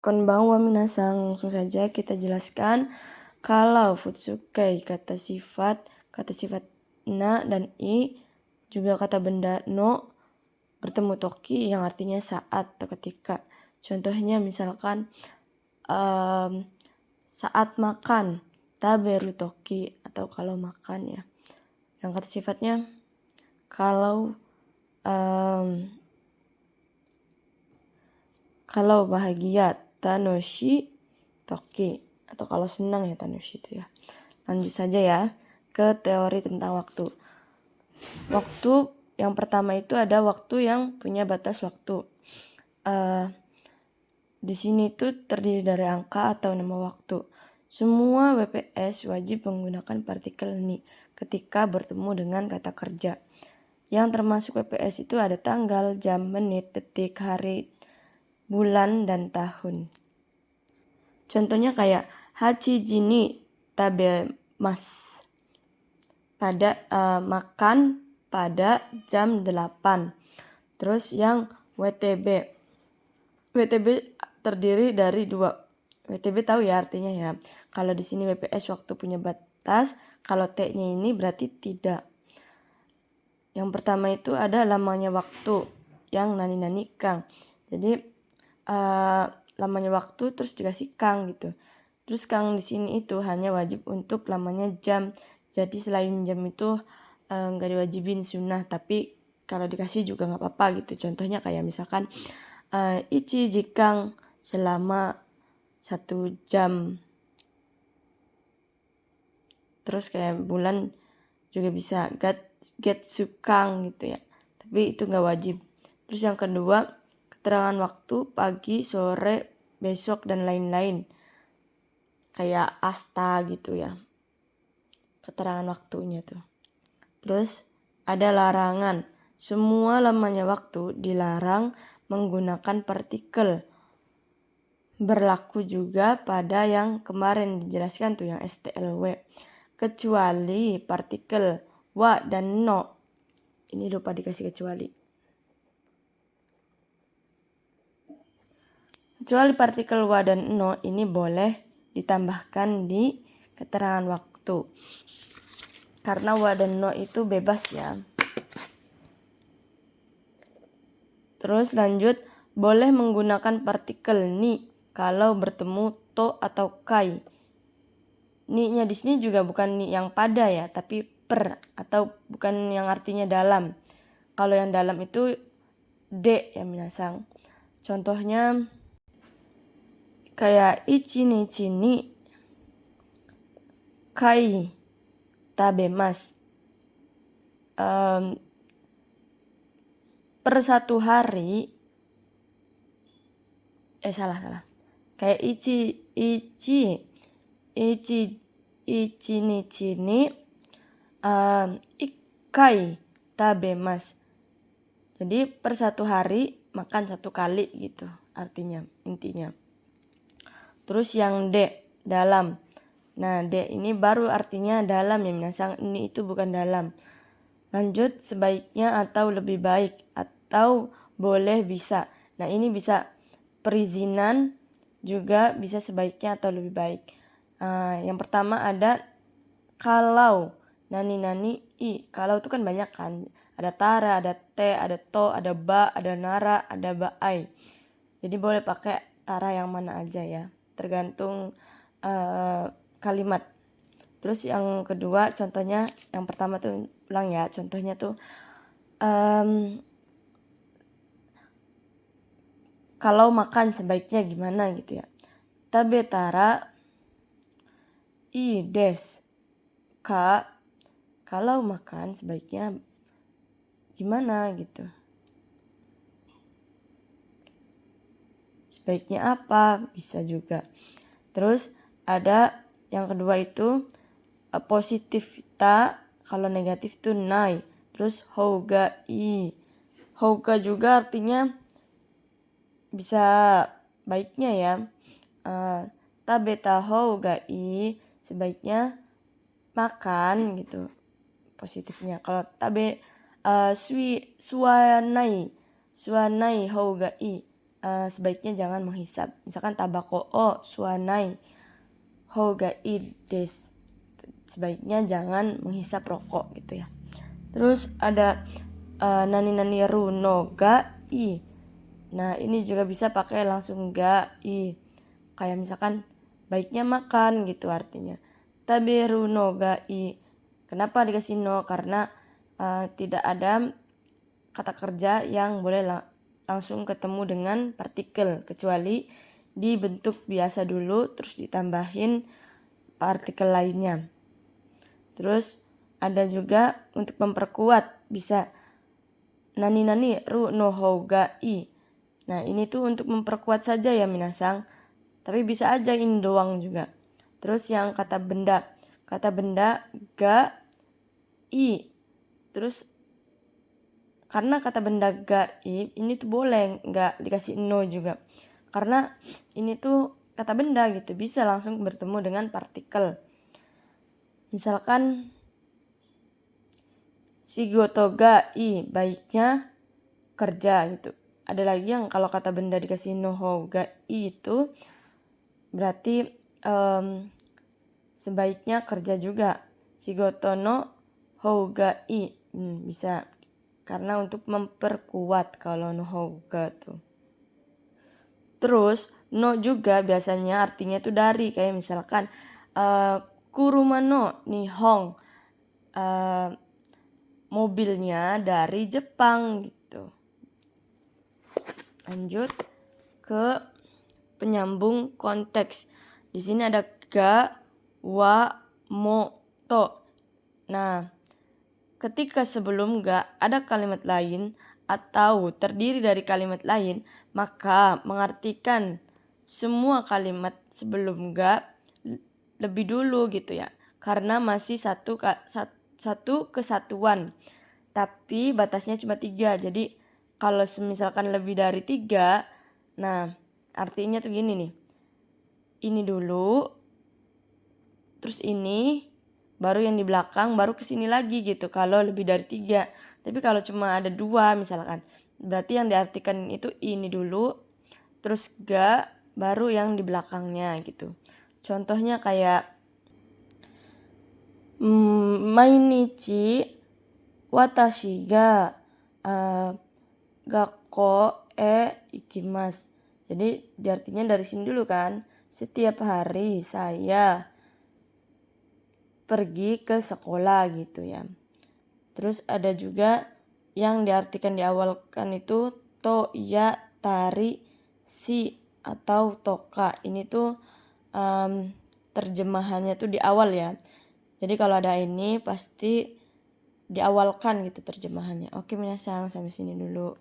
Konbanwa minasang, langsung saja kita jelaskan. Kalau futsukai kata sifat na dan i, juga kata benda no bertemu toki yang artinya saat atau ketika. Contohnya misalkan saat makan, taberu toki, atau kalau makan ya. Yang kata sifatnya kalau bahagia, tanoshi toki, atau kalau senang ya tanoshi itu ya. Lanjut saja ya ke teori tentang waktu. Waktu yang pertama itu ada waktu yang punya batas waktu. Di sini itu terdiri dari angka atau nama waktu. Semua WPS wajib menggunakan partikel ni ketika bertemu dengan kata kerja. Yang termasuk WPS itu ada tanggal, jam, menit, detik, hari, bulan, dan tahun. Contohnya kayak hachiji ni tabemasu. Makan pada jam 8. Terus yang WTB. WTB terdiri dari 2. WTB tahu ya artinya ya. Kalau di sini WPS waktu punya batas, kalau T-nya ini berarti tidak. Yang pertama itu ada lamanya waktu yang nani kang. Jadi lamanya waktu terus dikasih kang gitu. Terus kang di sini itu hanya wajib untuk lamanya jam. Jadi selain jam itu nggak diwajibin sunnah, tapi kalau dikasih juga nggak apa-apa gitu. Contohnya kayak misalkan ichi jikang selama 1 jam. Terus kayak bulan juga bisa getsukang gitu ya. Tapi itu nggak wajib. Terus yang kedua, keterangan waktu pagi, sore, besok, dan lain-lain. Kayak asta gitu ya. Keterangan waktunya tuh. Terus ada larangan. Semua lamanya waktu dilarang menggunakan partikel. Berlaku juga pada yang kemarin dijelaskan tuh yang STLW. Kecuali partikel wa dan no. Ini lupa dikasih kecuali. Kecuali partikel wa dan no ini boleh ditambahkan di keterangan waktu. Karena wa dan no itu bebas ya. Terus lanjut, boleh menggunakan partikel ni kalau bertemu to atau kai. Ni-nya di sini juga bukan ni yang pada ya, tapi per atau bukan yang artinya dalam. Kalau yang dalam itu de ya minasang. Contohnya kayak ichi ni kai tabemasu. Per 1 hari salah. Kayak ichi nichi ni ikkai tabemasu. Jadi per 1 hari makan 1 kali gitu artinya, intinya. Terus yang de, dalam. Nah de ini baru artinya dalam ya minasang, ini itu bukan dalam. Lanjut, sebaiknya atau lebih baik atau boleh bisa. Nah ini bisa perizinan, juga bisa sebaiknya atau lebih baik. Yang pertama ada kalau, nani i. Kalau itu kan banyak kan. Ada tara, ada te, ada to, ada ba, ada nara, ada baai. Jadi boleh pakai tara yang mana aja ya. Tergantung kalimat. Terus yang kedua contohnya, yang pertama tuh ulang ya. Contohnya tuh kalau makan sebaiknya gimana gitu ya. Tabetara i des ka, kalau makan sebaiknya gimana gitu. Sebaiknya apa? Bisa juga. Terus ada yang kedua itu positif ta, kalau negatif tuh nai. Terus houga i. Houga juga artinya bisa baiknya ya. Tabeta houga i, sebaiknya makan gitu positifnya. Kalau suanai houga i, sebaiknya jangan menghisap. Misalkan tabako o suanai hoga i desu. Sebaiknya jangan menghisap rokok gitu ya. Terus ada nani ru no ga i. Nah, ini juga bisa pakai langsung ga i. Kayak misalkan baiknya makan gitu artinya. Taberu no ga i. Kenapa dikasih no? Karena tidak ada kata kerja yang boleh langsung ketemu dengan partikel, kecuali dibentuk biasa dulu terus ditambahin partikel lainnya. Terus ada juga untuk memperkuat, bisa nani ru no hou ga i. Nah, ini tuh untuk memperkuat saja ya minasang, tapi bisa aja ini doang juga. Terus yang kata benda ga i. Terus karena kata benda gaib ini tuh boleh nggak dikasih no juga, karena ini tuh kata benda gitu, bisa langsung bertemu dengan partikel. Misalkan shigoto ga i, baiknya kerja gitu. Ada lagi yang kalau kata benda dikasih no hou ga i itu berarti sebaiknya kerja juga. Shigoto no hou ga i, bisa. Karena untuk memperkuat kalau no hou ga tuh. Terus no juga biasanya artinya tuh dari, kayak misalkan kuruma no nihong, mobilnya dari Jepang gitu. Lanjut ke penyambung konteks. Di sini ada ga, wa, mo, to. Nah, ketika sebelum ga ada kalimat lain atau terdiri dari kalimat lain, maka mengartikan semua kalimat sebelum ga lebih dulu gitu ya. Karena masih satu kesatuan. Tapi batasnya cuma 3. Jadi kalau misalkan lebih dari 3, nah artinya tuh gini nih. Ini dulu, terus ini, baru yang di belakang, baru kesini lagi gitu kalau lebih dari 3. Tapi kalau cuma ada 2 misalkan, berarti yang diartikan itu ini dulu, terus ga, baru yang di belakangnya gitu. Contohnya kayak mainichi watashi ga gakko ikimasu. Jadi artinya dari sini dulu kan, setiap hari saya pergi ke sekolah gitu ya. Terus ada juga yang diartikan diawalkan itu to, ya, tari, si, atau toka. Ini tuh terjemahannya tuh di awal ya. Jadi kalau ada ini pasti diawalkan gitu terjemahannya. Oke minasang, sampai sini dulu.